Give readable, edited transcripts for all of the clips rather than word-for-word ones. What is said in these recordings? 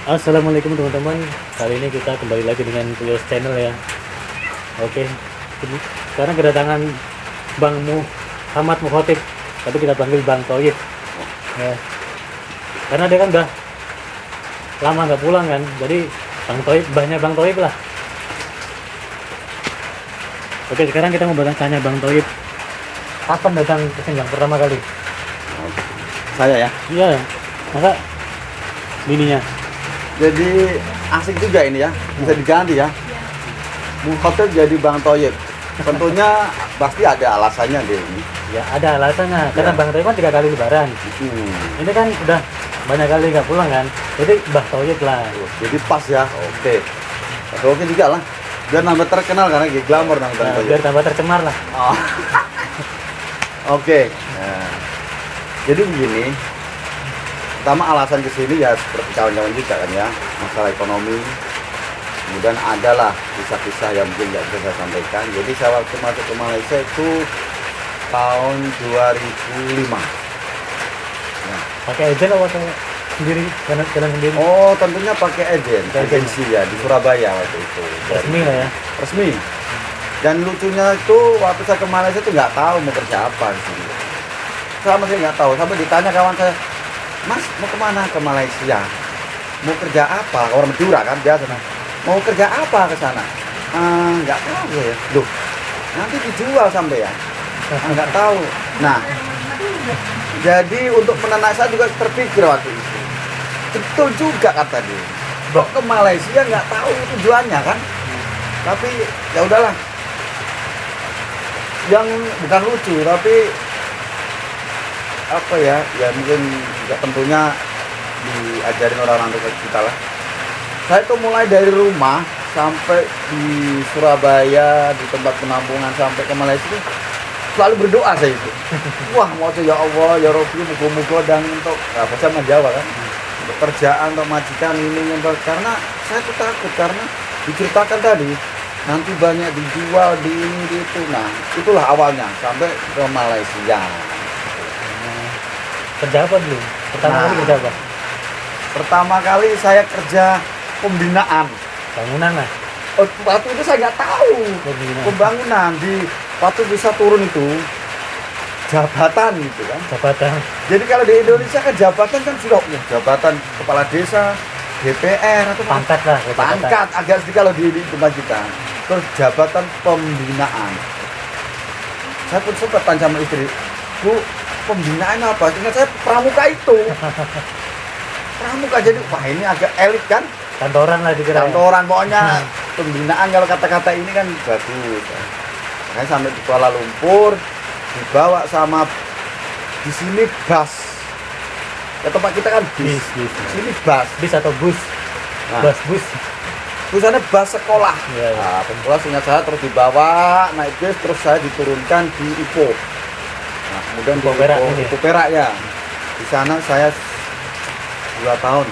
Assalamualaikum teman-teman. Kali ini kita kembali lagi dengan Tuyos Channel ya. Oke. Sekarang kedatangan Bang Muhammad Mukhotib, tapi kita panggil Bang Toyib. Ya. Karena dia kan udah lama nggak pulang kan, jadi Bang Toyib, banyak Bang Toyib lah. Oke, sekarang kita mau tanya Bang Toyib, kapan datang ke Senggang pertama kali? Saya ya. Iya, masa bininya? Jadi asik juga ini ya, bisa diganti ya. Mukhotib jadi Bang Toyib. Tentunya pasti ada alasannya deh ini. Ya ada alasannya, karena Ya. Bang Toyib kan 3 kali lebaran. Ini kan udah banyak kali nggak pulang kan, jadi Mbah Toyib lah. Jadi pas ya. Oke. Oke juga lah. Biar nambah terkenal karena glamor nama Bang Nah, Toyib. biar tambah tercemar lah. Oh. Oke. Nah, jadi begini. Pertama alasan kesini ya seperti kawan-kawan juga kan ya, masalah ekonomi. Kemudian adalah kisah-kisah yang mungkin nggak bisa saya sampaikan. Jadi saya waktu masuk ke Malaysia itu tahun 2005. Nah, Pakai ejen atau sendiri, jalan sendiri? oh tentunya pakai Agen. agensi ya di Surabaya waktu itu. Resmi lah ya. Resmi. Dan lucunya itu waktu saya ke Malaysia itu nggak tahu mau kerja apa di sini. Sama sekali nggak tahu. Sampai ditanya kawan saya, Mas mau kemana ke Malaysia? Mau kerja apa? Orang Madura kan biasa. Mau kerja apa ke sana? Nggak tahu ya. Loh, nanti dijual sampai ya. Nggak tahu. Nah, jadi untuk menanak saya juga terpikir waktu itu. Betul juga kata dia. Kok ke Malaysia nggak tahu tujuannya kan? Tapi ya udahlah. Yang bukan lucu tapi apa ya? Ya mungkin juga tentunya diajarin orang-orang terdekat kita lah. Saya tuh mulai dari rumah sampai di Surabaya, di tempat penampungan sampai ke Malaysia itu selalu berdoa saya itu. Wah, mau ya Allah, ya Rabbi, muga-muga dan untuk apa sama Jawa kan. Untuk kerjaan, untuk majikan ini untuk karena saya tuh takut karena diceritakan tadi nanti banyak dijual di ini di itu. Nah, itulah awalnya sampai ke Malaysia. Kerja apa dulu? Pertama Nah. kali kerja apa? Pertama kali saya kerja pembinaan. Bangunan lah. Oh, waktu itu saya nggak tahu Pembinaan. pembangunan di waktu bisa turun itu jabatan gitu kan. Jabatan. Jadi kalau di Indonesia kan jabatan kan sudah jabatan kepala desa, DPR atau Pangkat lah. kayak jabatan. pangkat agak sedikit kalau di tempat kita. Terus jabatan pembinaan. Saya pun sempat tanya sama istri, Bu, pembinaan apa? Ingat saya pramuka itu. Pramuka jadi wah ini agak elit kan? Kantoran lah dikira. Kantoran pokoknya pembinaan kalau kata-kata ini kan bagus. Makanya sampai di Kuala Lumpur dibawa sama di sini bus. Ya tempat kita kan bis. Bis. Di sini bus. Bis atau bus? Nah, Bus. tulisannya bus sekolah. Iya, iya. Nah, sekolah seingat saya terus dibawa naik bis terus saya diturunkan di Ipoh. Nah, kemudian di Ipoh Perak Ipoh, ini ya? Ipoh Perak ya. Di sana saya 2 tahun.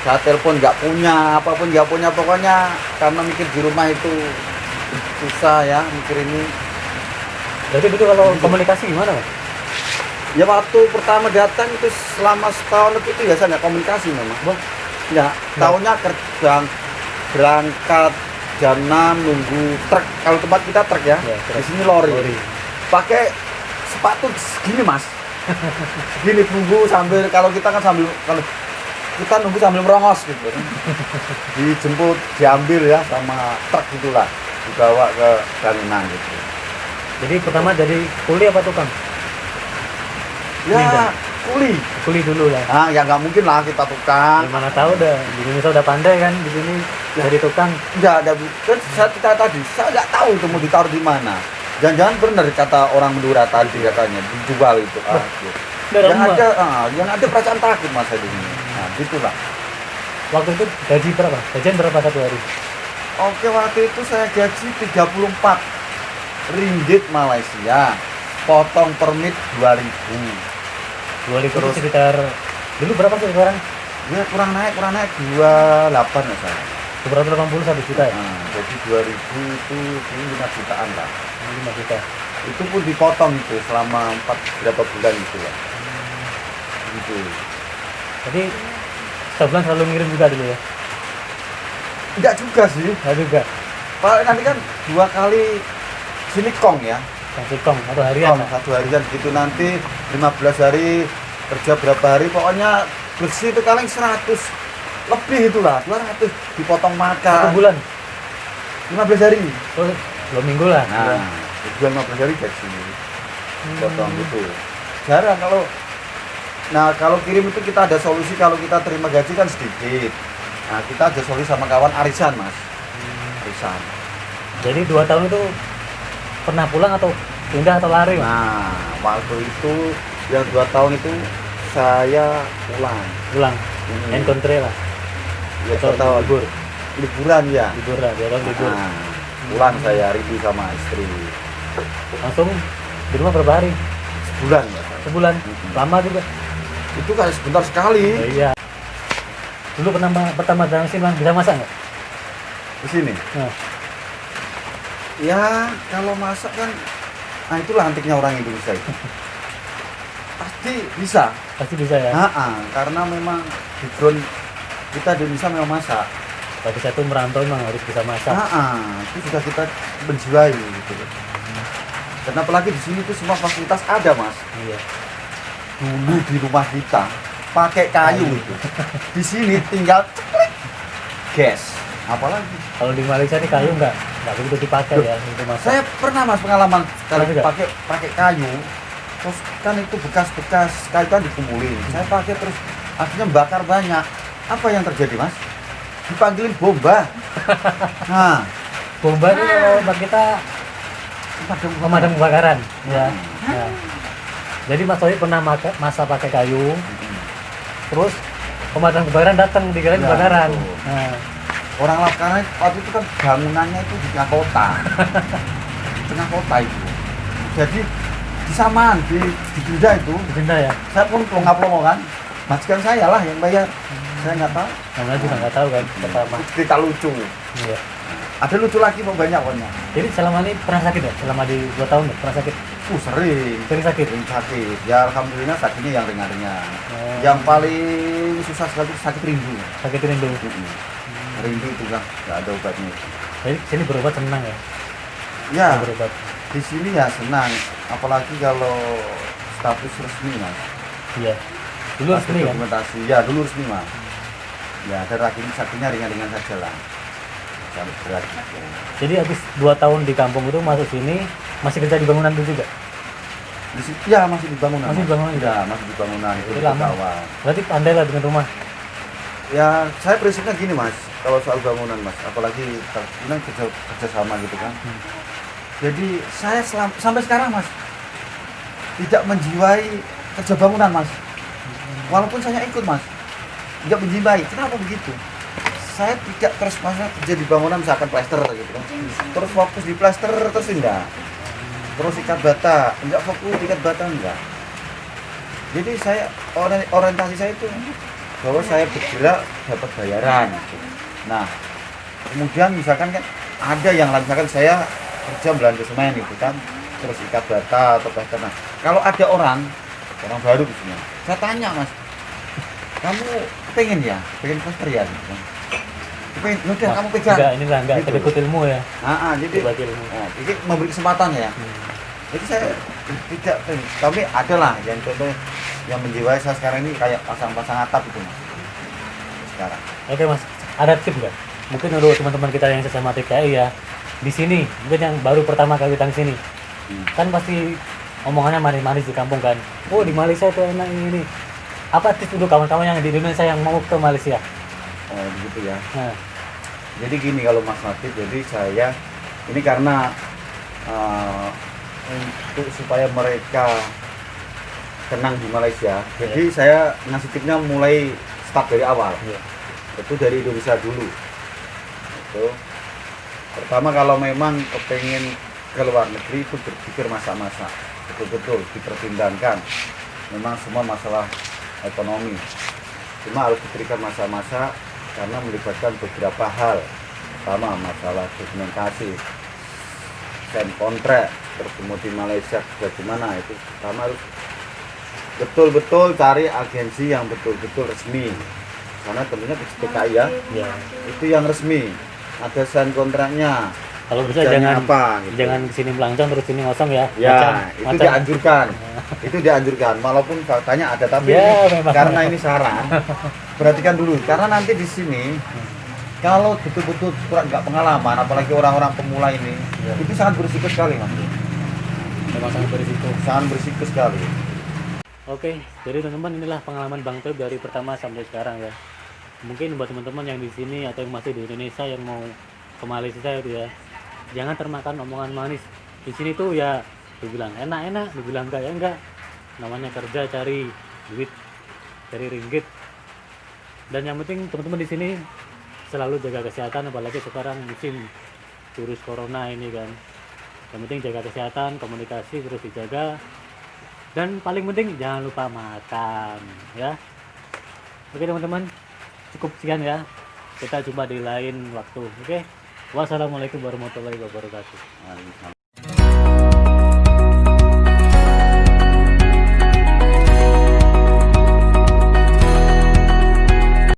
Saya telepon nggak punya, apapun nggak punya, pokoknya karena mikir di rumah itu susah ya mikir ini. Berarti dulu kalau komunikasi gimana, Mas? Ya waktu pertama datang itu selama setahun lebih itu ya saya nggak komunikasi memang. Wah, Ya, tahunnya kerja berangkat jam 6 nunggu truk. Kalau tempat kita truk ya, Ya, truk. di sini lori. Lori. Pakai sepatu segini mas. Gini nunggu sambil kalau kita kan sambil kalau kita nunggu sambil merongos gitu. Dijemput, diambil ya sama truk gitulah, dibawa ke bangunan gitu. Jadi pertama jadi kuli apa tukang? Ya, Iya. kuli. Kuli dulu lah. Ah, ya nggak mungkin lah kita tukang. Gimana tahu dah di Indonesia udah pandai kan di sini jadi tukang. Enggak ada, kan saya kita tadi, saya nggak tahu itu mau ditaruh di mana. Jangan-jangan benar kata orang Madura tadi katanya dijual itu. Dari Yang rumah. ada, yang ada perasaan takut mas saya di sini. Nah, gitulah. Waktu itu gaji berapa? Gajian berapa satu hari? Oke, waktu itu saya gaji 34 ringgit Malaysia. Potong permit 2000. 2000 itu Terus? sekitar dulu berapa sih sekarang? Ya kurang naik 28 ya saya. 280 1 juta ya? Nah, jadi 2000 itu 5 jutaan lah. 5 juta. Itu pun dipotong itu selama berapa bulan gitu ya. Gitu. Jadi sebulan selalu ngirim juga dulu ya? Enggak juga sih. Enggak juga. Pak nanti kan 2 kali sini kong ya. Kasih kong atau harian. Kong, 1 harian gitu nanti 15 hari kerja berapa hari pokoknya bersih itu paling 100 lebih itulah 200 dipotong makan 1 bulan. 15 hari. Oh, 2 minggu lah. Nah, jual 15 hari dari sini. Potong gitu. Jarang kalau kirim itu kita ada solusi kalau kita terima gaji kan sedikit. Nah, kita ada solusi sama kawan arisan, Mas. Arisan. Jadi 2 tahun itu pernah pulang atau pindah atau lari? Mas? Nah, waktu itu yang 2 tahun itu saya pulang. Pulang. Encontre lah. Ya, Atau 2 tahun. Liburan ya. Libur lah, 2 tahun libur. Nah, pulang saya rindu sama istri. Langsung di rumah berapa hari? Sebulan ya. Sebulan. Lama juga. Itu kan sebentar sekali Oh, iya. Dulu pertama datang sini Bang, bisa masak nggak? di sini. Nah, Ya, kalau masak kan itulah antiknya orang Indonesia itu. Pasti bisa. pasti bisa ya. Karena memang background kita di Indonesia memang masak. Bagi saya tuh merantau memang harus bisa masak. Itu sudah kita menjiwai gitu. Dan apalagi di sini tuh semua fasilitas ada, Mas. Iya. Dulu di rumah kita pakai kayu itu. Di sini tinggal ceklik, gas. Apalagi Kalau di Malaysia nih kayu nggak begitu dipakai ya untuk masak. saya pernah Mas pengalaman sekali Pernah juga? pakai kayu. Terus kan itu bekas-bekas kayu kan dikumpulin. Saya pakai terus akhirnya bakar banyak. Apa yang terjadi, Mas? Dipanggilin bomba. Nah, Bomba itu kalau bagi kita pemadam kebakaran. Ya. Nah. Jadi Mas Toy pernah masak pakai kayu, terus pemadam kebakaran datang dikirain Ya, kebakaran. betul. Nah, orang karena waktu itu kan bangunannya itu di tengah kota. Di tengah kota itu. Jadi di samaan di denda itu, denda ya. saya pun pelongo kan. Majikan saya lah yang bayar. Saya nggak tahu. Namanya juga nggak tahu kan pertama. Cerita lucu. Iya. Ada lucu lagi mau banyak pokoknya. Jadi selama ini pernah sakit ya? Selama di 2 tahun ya? Pernah sakit? Sering. Sering sakit? Sering sakit. Ya alhamdulillah sakitnya yang ringan-ringan. Oh. Yang paling susah sekali itu sakit rindu. Sakit rindu. Rindu itu kan nggak ada obatnya. Jadi sini berobat senang ya? Ya, Berobat. di sini ya senang. Apalagi kalau status resmi, Mas. Iya. Dulu Pas resmi kan? dokumentasi. Ya, dulu resmi, Mas. Ya, dan sakitnya ringan-ringan saja lah. Sampai berat gitu. Jadi habis 2 tahun di kampung itu masuk sini masih kerja di bangunan itu juga? Di sini, ya masih di bangunan. Masih di Mas. bangunan juga? Ya, masih di bangunan itu Jadi di lama. awal. Berarti pandai lah dengan rumah. Ya, saya prinsipnya gini, Mas. Kalau soal bangunan, Mas, apalagi kita kerja sama gitu kan. Jadi saya sampai sekarang, Mas, tidak menjiwai kerja bangunan, Mas. Walaupun saya ikut, Mas, tidak menjiwai. Kenapa begitu? Saya tidak terus masa kerja di bangunan misalkan plester gitu kan. Terus fokus di plester terus enggak. Terus ikat bata, enggak fokus ikat bata enggak. Jadi saya orientasi saya itu bahwa saya bergerak dapat bayaran. Nah, kemudian misalkan kan ada yang lain, misalkan saya kerja belanja semen gitu kan, terus ikat bata atau plester. Nah, kalau ada orang baru di sini, saya tanya, Mas, kamu pengen plester ya? Gitu kan. Pengen, udah kamu pegang. Enggak, ini lah enggak Gitu. terikut ilmu ya. Jadi Berbagi ilmu. ini memberi kesempatan ya. Jadi saya tidak, tapi ada lah yang contoh yang menjiwai saya sekarang ini kayak pasang-pasang atap itu, Mas. Sekarang. Oke Mas, ada tips nggak? Mungkin untuk teman-teman kita yang sesama TKI ya, di sini mungkin yang baru pertama kali datang sini, kan pasti omongannya manis-manis di kampung kan. Oh di Malaysia tuh enak ini. Apa tips untuk kawan-kawan yang di Indonesia yang mau ke Malaysia? Oh begitu ya. Nah, Jadi gini kalau Mas Latif, jadi saya ini karena untuk supaya mereka tenang di Malaysia, jadi saya ngasih tipsnya mulai start dari awal. iya. Itu dari Indonesia dulu. Itu pertama kalau memang kepengen ke luar negeri itu berpikir masa-masa betul-betul dipertimbangkan. Memang semua masalah ekonomi, cuma harus diberikan masa-masa karena melibatkan beberapa hal. Pertama masalah dokumentasi, sign kontrak, terus kemudian Malaysia bagaimana itu. Pertama harus betul-betul cari agensi yang betul-betul resmi. Karena tentunya PKI ya, Ya. itu yang resmi. Ada sign kontraknya. Kalau bisa Kerjanya jangan apa, gitu. jangan kesini melancong terus sini kosong ya. Ya, itu dianjurkan. Itu dianjurkan. Walaupun faktanya ada, tapi Ya, memang. karena ini saran, perhatikan dulu. Karena nanti di sini, kalau betul-betul kurang nggak pengalaman, apalagi orang-orang pemula ini, Ya. itu sangat berisiko sekali, Mas. Memang sangat berisiko. Sangat berisiko sekali. Oke, jadi teman-teman inilah pengalaman Bang Toib dari pertama sampai sekarang ya. Mungkin buat teman-teman yang di sini atau yang masih di Indonesia yang mau ke Malaysia itu ya, jangan termakan omongan manis. Di sini tuh ya dibilang enak-enak, dibilang enggak ya enggak. Namanya kerja cari duit, cari ringgit. Dan yang penting teman-teman di sini selalu jaga kesehatan, apalagi sekarang musim virus corona ini kan. Yang penting jaga kesehatan, komunikasi terus dijaga. Dan paling penting jangan lupa makan ya. Oke teman-teman, cukup sekian ya. Kita jumpa di lain waktu. Oke. Wassalamualaikum warahmatullahi wabarakatuh. Nah,